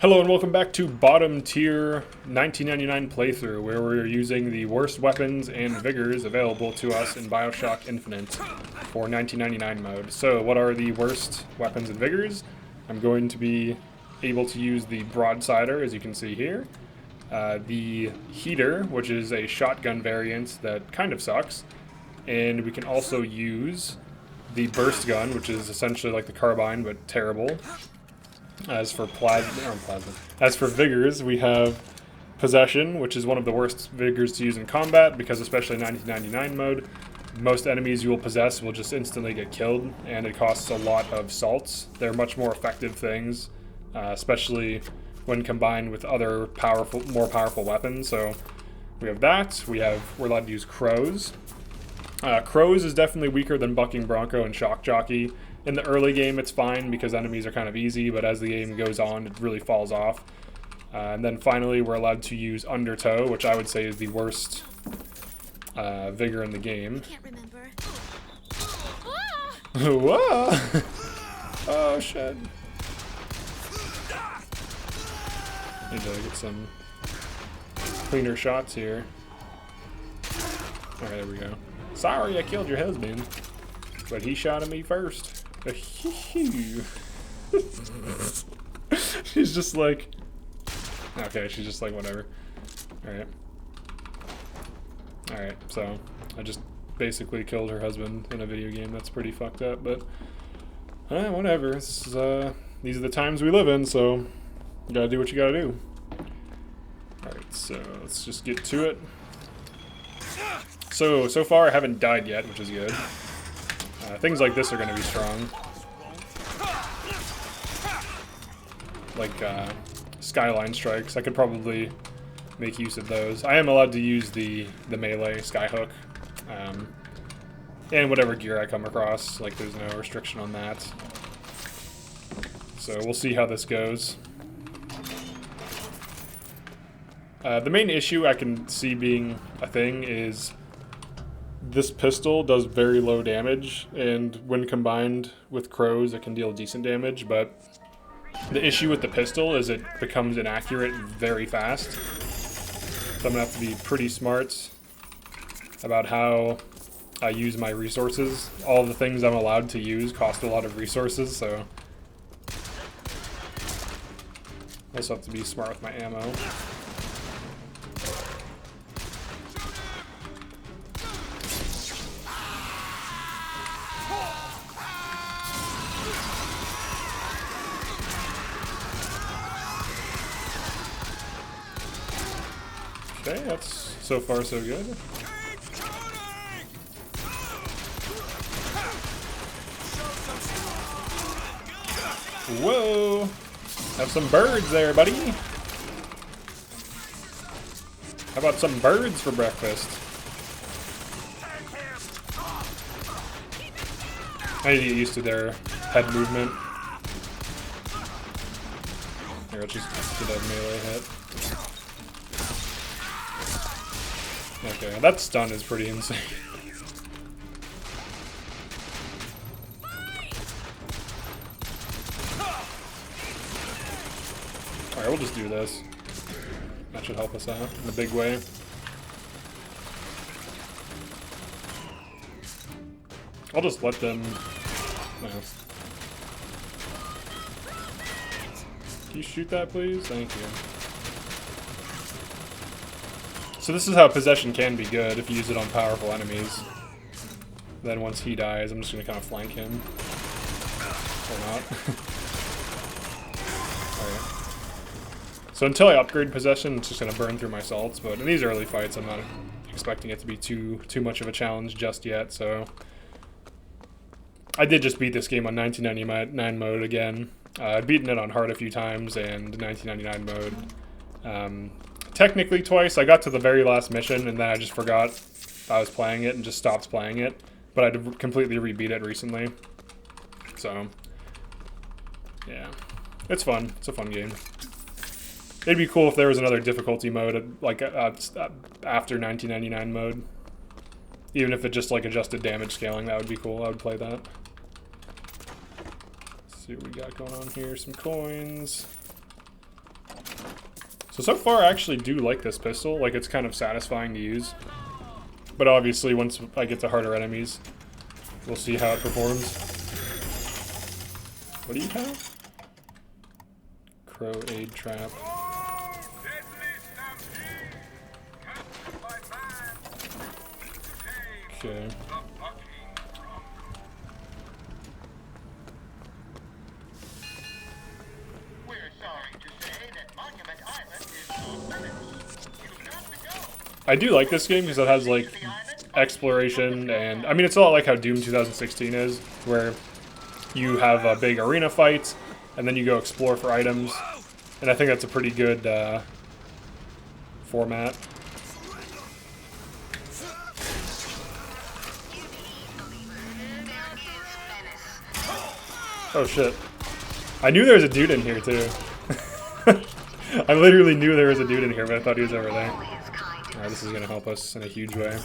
Hello and welcome back to bottom tier 1999 playthrough, where we're using the worst weapons and vigors available to us in Bioshock Infinite for 1999 mode. So what are the worst weapons and vigors? I'm going to be able to use the Broadsider, as you can see here. The Heater, which is a shotgun variant that kind of sucks. And we can also use the Burstgun, which is essentially like the carbine, but terrible. As for As for vigors, we have Possession, which is one of the worst vigors to use in combat, because especially in 1999 mode, most enemies you will possess will just instantly get killed, and it costs a lot of salts. They're much more effective things, especially when combined with other more powerful weapons. So we have that. We're allowed to use Crows. Crows is definitely weaker than Bucking Bronco and Shock Jockey. In the early game, it's fine because enemies are kind of easy, but as the game goes on, it really falls off. And then finally, we're allowed to use Undertow, which I would say is the worst vigor in the game. I can't remember. Whoa! Oh, shit. Need to get some cleaner shots here. Alright, there we go. Sorry I killed your husband, but he shot at me first. She's just like... Okay, she's just like, whatever. Alright. Alright, so I just basically killed her husband in a video game. That's pretty fucked up, but... whatever. This is, these are the times we live in, so you gotta do what you gotta do. Alright, so let's just get to it. So far I haven't died yet, which is good. Things like this are going to be strong. Like Skyline Strikes. I could probably make use of those. I am allowed to use the melee Skyhook. And whatever gear I come across. Like, there's no restriction on that. So we'll see how this goes. The main issue I can see being a thing is this pistol does very low damage, and when combined with Crows, it can deal decent damage, but the issue with the pistol is it becomes inaccurate very fast. So I'm going to have to be pretty smart about how I use my resources. All the things I'm allowed to use cost a lot of resources, so I also have to be smart with my ammo. Okay, that's so far so good. Whoa! Have some birds there, buddy! How about some birds for breakfast? I need to get used to their head movement. Here, let's just get a melee hit. Okay, that stun is pretty insane. Alright, we'll just do this. That should help us out in a big way. I'll just let them... No. Can you shoot that, please? Thank you. So this is how Possession can be good, if you use it on powerful enemies. Then once he dies, I'm just going to kind of flank him. Or not. Alright. So until I upgrade Possession, it's just going to burn through my salts, but in these early fights, I'm not expecting it to be too much of a challenge just yet, so... I did just beat this game on 1999 mode again. I've beaten it on hard a few times, and 1999 mode. Technically twice. I got to the very last mission and then I just forgot I was playing it and just stopped playing it. But I completely rebeat it recently. So, yeah. It's fun. It's a fun game. It'd be cool if there was another difficulty mode, like after 1999 mode. Even if it just like adjusted damage scaling, that would be cool. I would play that. Let's see what we got going on here. Some coins. So far I actually do like this pistol. Like, it's kind of satisfying to use. But obviously, once I get to harder enemies, we'll see how it performs. What do you have? Crow aid trap. Okay. I do like this game because it has, like, exploration, and I mean, it's a lot like how Doom 2016 is, where you have a big arena fight, and then you go explore for items, and I think that's a pretty good format. Oh shit. I knew there was a dude in here too. I literally knew there was a dude in here, but I thought he was over there. Alright, this is gonna help us in a huge way.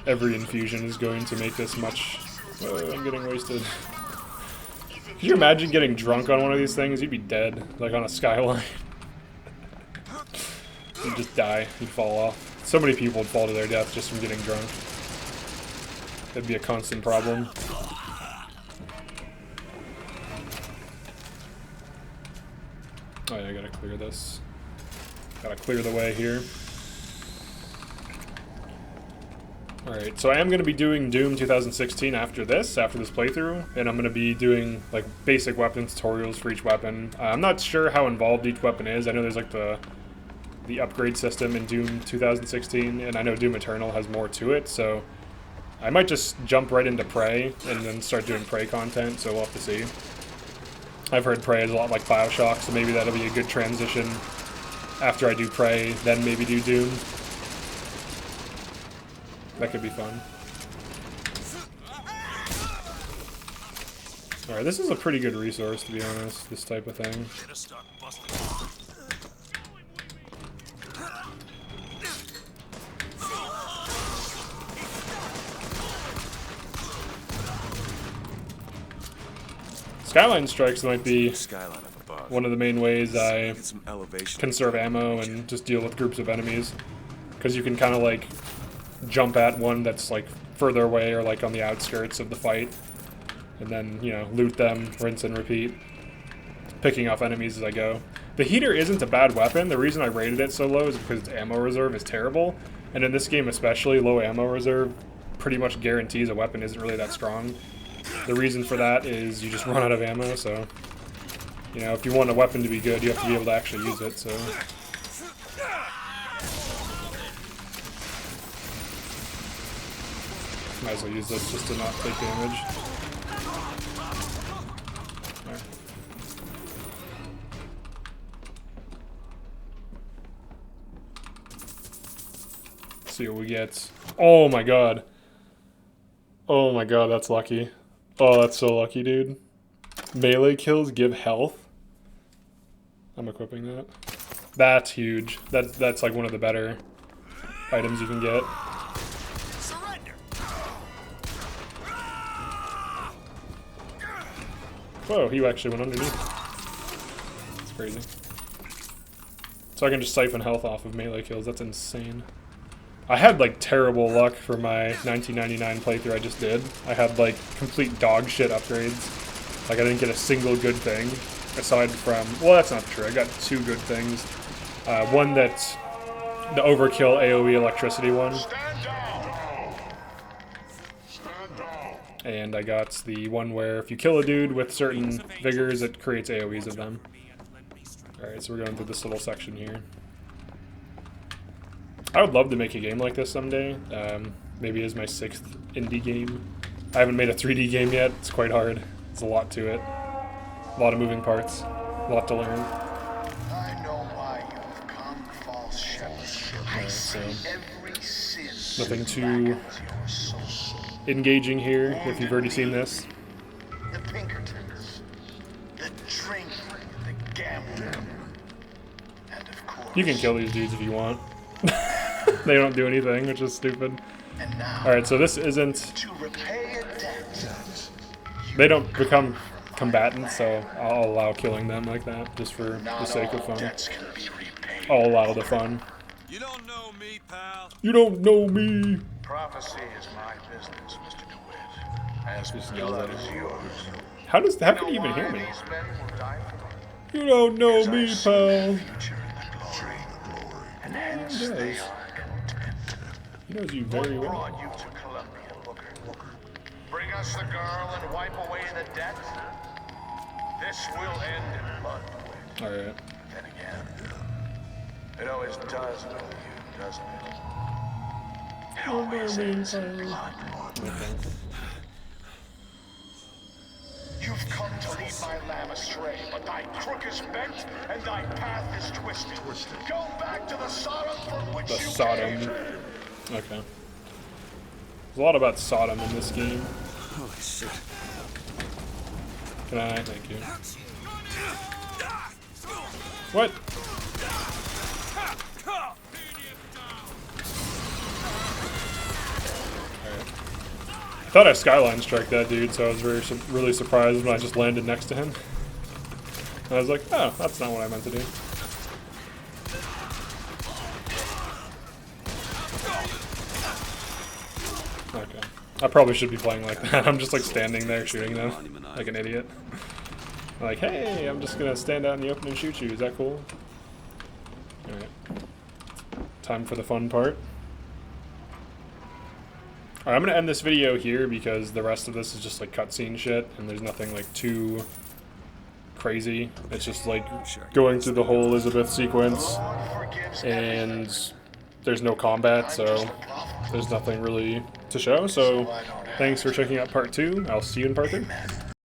Every infusion is going to make this much... Oh, I'm getting wasted. Could you imagine getting drunk on one of these things? You'd be dead, like on a skyline. You'd just die. You'd fall off. So many people would fall to their death just from getting drunk. That'd be a constant problem. Oh yeah, I gotta clear this. Gotta clear the way here. Alright, so I am going to be doing Doom 2016 after this playthrough, and I'm going to be doing, like, basic weapon tutorials for each weapon. I'm not sure how involved each weapon is. I know there's, like, the upgrade system in Doom 2016, and I know Doom Eternal has more to it, so I might just jump right into Prey and then start doing Prey content, so we'll have to see. I've heard Prey is a lot like Bioshock, so maybe that'll be a good transition after I do Prey, then maybe do Doom. That could be fun. Alright, this is a pretty good resource, to be honest, this type of thing. Skyline strikes might be one of the main ways I conserve ammo and just deal with groups of enemies. Because you can kind of, like, jump at one that's, like, further away or, like, on the outskirts of the fight. And then, you know, loot them, rinse and repeat. Picking off enemies as I go. The heater isn't a bad weapon. The reason I rated it so low is because its ammo reserve is terrible. And in this game especially, low ammo reserve pretty much guarantees a weapon isn't really that strong. The reason for that is you just run out of ammo, so... You know, if you want a weapon to be good, you have to be able to actually use it, so... Might as well use this just to not take damage. Right. Let's see what we get. Oh my god. Oh my god, that's lucky. Oh, that's so lucky, dude. Melee kills give health. I'm equipping that. That's huge. That's like one of the better items you can get. Whoa, he actually went underneath. That's crazy. So I can just siphon health off of melee kills. That's insane. I had, like, terrible luck for my 1999 playthrough I just did. I had, like, complete dog shit upgrades. Like, I didn't get a single good thing. Aside from... Well, that's not true. I got two good things. One that's the overkill AoE electricity one. And I got the one where if you kill a dude with certain vigors, it creates AoEs of them. Alright, so we're going through this little section here. I would love to make a game like this someday. Maybe as my 6th indie game. I haven't made a 3D game yet. It's quite hard. There's a lot to it. A lot of moving parts. A lot to learn. I know why you've come, false shepherd. I see every sin. Nothing too engaging here, if you've already seen this. The Pinkertons, the drink, the gambler, and of course... You can kill these dudes if you want. They don't do anything, which is stupid. Now, alright, so this isn't... To repay a debt, they don't become combatants, so I'll allow killing them like that, just for the sake of fun. debts can be repaid. all out of fun. You don't know me, pal. You don't know me. Prophecy is my business, Mr. DeWitt. As Just yells at blood is him. yours. How can You he know even why hear me? these men will die for You don't know Because me, I've seen pal. their future in the glory. And hence He they does. are content. He knows you What very well. brought you to Columbia, Booker? Bring us the girl and wipe away the debt? This will end in blood. Alright. Then again, it always does with you, doesn't it? It always ends in blood. Okay. You've come to lead my lamb astray, but thy crook is bent and thy path is twisted. Go back to the Sodom from which The you Sodom. came. Okay. There's a lot about Sodom in this game. Holy shit. Can I? Thank you. What? I thought I skyline strike that dude, so I was really surprised when I just landed next to him. And I was like, oh, that's not what I meant to do. Okay. I probably should be playing like that. I'm just like standing there shooting them like an idiot. Like, hey, I'm just gonna stand out in the open and shoot you. Is that cool? Alright. Time for the fun part. Alright, I'm gonna end this video here because the rest of this is just like cutscene shit and there's nothing like too crazy. It's just like going through the whole Elizabeth sequence and there's no combat, so there's nothing really to show. So thanks for checking out part 2. I'll see you in part 3.